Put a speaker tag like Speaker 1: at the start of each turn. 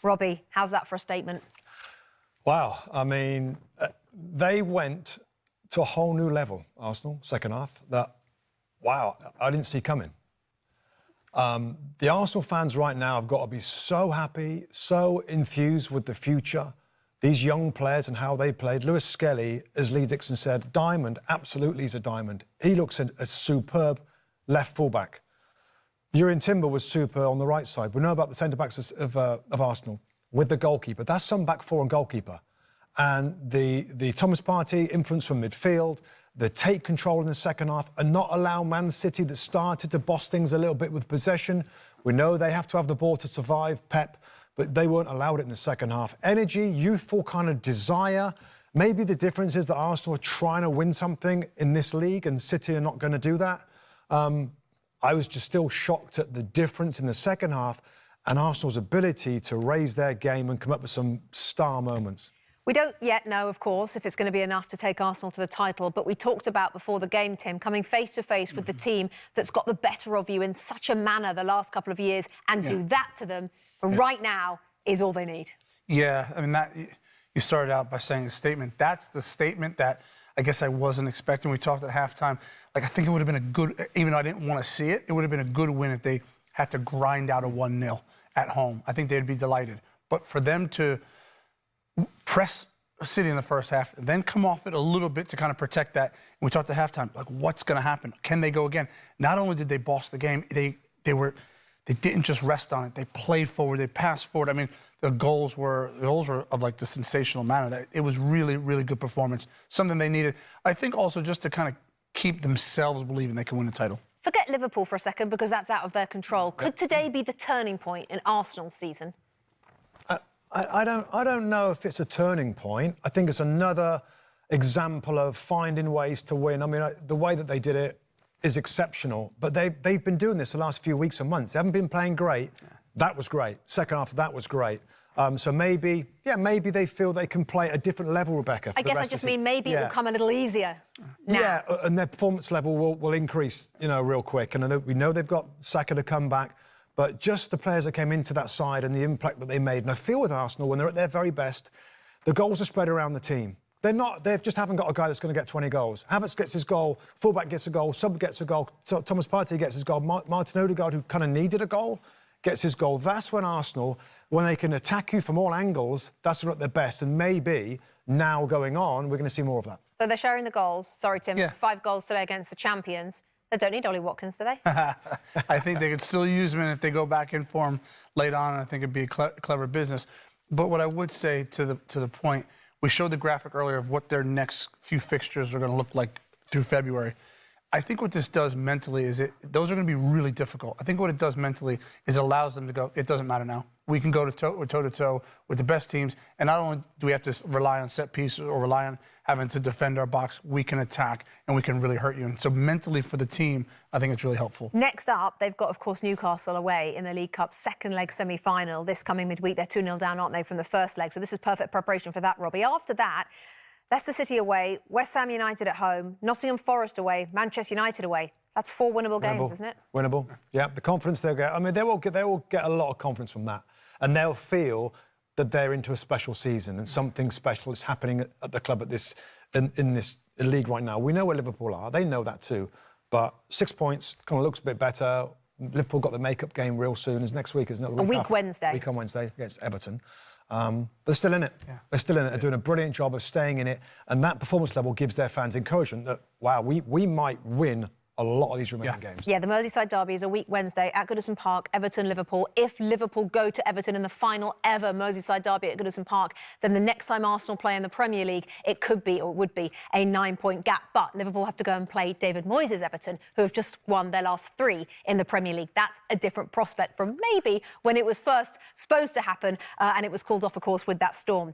Speaker 1: Robbie, how's that for a statement?
Speaker 2: Wow, I mean, they went to a whole new level, Arsenal, second half, that, wow, I didn't see coming. The Arsenal fans right now have got to be so happy, so infused with the future. These young players and how they played. Lewis Skelly, as Lee Dixon said, diamond, absolutely he's a diamond. He looks a superb left fullback. Urian Timber was super on the right side. We know about the centre-backs of Arsenal with the goalkeeper. That's some back four and goalkeeper. And the Thomas Partey influence from midfield, the take control in the second half and not allow Man City that started to boss things a little bit with possession. We know they have to have the ball to survive, Pep, but they weren't allowed it in the second half. Energy, youthful kind of desire. Maybe the difference is that Arsenal are trying to win something in this league and City are not going to do that. I was just still shocked at the difference in the second half and Arsenal's ability to raise their game and come up with some star moments.
Speaker 1: We don't yet know, of course, if it's going to be enough to take Arsenal to the title, but we talked about before the game, Tim, coming face-to-face with the team that's got the better of you in such a manner the last couple of years and do that to them right now is all they need. Yeah, I mean, that you started out by saying a statement. That's the statement that I guess I wasn't expecting. We talked at halftime. Like, I think it would have been a good, even though I didn't want to see it, it would have been a good win if they had to grind out a 1-0 at home. I think they'd be delighted. But for them to press City in the first half, and then come off it a little bit to kind of protect that. And we talked at halftime, like, what's going to happen? Can they go again? Not only did they boss the game, they didn't just rest on it. They played forward, they passed forward. I mean, the goals were of like the sensational manner. It was really, really good performance, something they needed. I think also just to kind of keep themselves believing they can win the title. Forget Liverpool for a second, because that's out of their control. Could today be the turning point in Arsenal's season?
Speaker 2: I don't know if it's a turning point. I think it's another example of finding ways to win. I mean, the way that they did it is exceptional, but they've been doing this the last few weeks and months. They haven't been playing great. That was great. Second half, that was great. So maybe they feel they can play at a different level, Rebecca.
Speaker 1: I guess I just mean maybe it will come a little easier now.
Speaker 2: Yeah, and their performance level will increase, you know, real quick. And we know they've got Saka to come back. But just the players that came into that side and the impact that they made. And I feel with Arsenal, when they're at their very best, the goals are spread around the team. They just haven't got a guy that's going to get 20 goals. Havertz gets his goal, fullback gets a goal, sub gets a goal, Thomas Partey gets his goal, Martin Odegaard, who kind of needed a goal, gets his goal. That's when Arsenal, when they can attack you from all angles, that's when they're at their best. And maybe now going on, we're going to see more of that.
Speaker 1: So they're sharing the goals. Sorry, Tim. 5 goals today against the champions. They don't need Ollie Watkins, do they?
Speaker 3: I think they could still use him, and if they go back in form late on, I think it'd be a clever business. But what I would say to the point, we showed the graphic earlier of what their next few fixtures are going to look like through February. I think what this does mentally is those are going to be really difficult. I think what it does mentally is it allows them to go, it doesn't matter now. We can go toe-to-toe with the best teams, and not only do we have to rely on set pieces or rely on having to defend our box, we can attack and we can really hurt you. And so mentally for the team, I think it's really helpful.
Speaker 1: Next up, they've got, of course, Newcastle away in the League Cup second leg semi-final. This coming midweek, they're 2-0 down, aren't they, from the first leg? So this is perfect preparation for that, Robbie. After that, Leicester City away, West Ham United at home, Nottingham Forest away, Manchester United away. That's 4 winnable games, isn't it?
Speaker 2: Winnable, yeah. The confidence they'll get. I mean, they will get a lot of confidence from that. And they'll feel that they're into a special season and something special is happening at the club in this league right now. We know where Liverpool are. They know that too. But 6 points kind of looks a bit better. Liverpool got the makeup game real soon. It's next week, isn't it?
Speaker 1: A week Wednesday.
Speaker 2: A week on Wednesday against Everton. They're still in it. Yeah. They're still in it. They're doing a brilliant job of staying in it. And that performance level gives their fans encouragement that, wow, we might win a lot of these remaining games.
Speaker 1: Yeah, the Merseyside derby is a week Wednesday at Goodison Park, Everton, Liverpool. If Liverpool go to Everton in the final ever Merseyside derby at Goodison Park, then the next time Arsenal play in the Premier League, it could be, or would be, a 9-point gap. But Liverpool have to go and play David Moyes' Everton, who have just won their last 3 in the Premier League. That's a different prospect from maybe when it was first supposed to happen, and it was called off, of course, with that storm.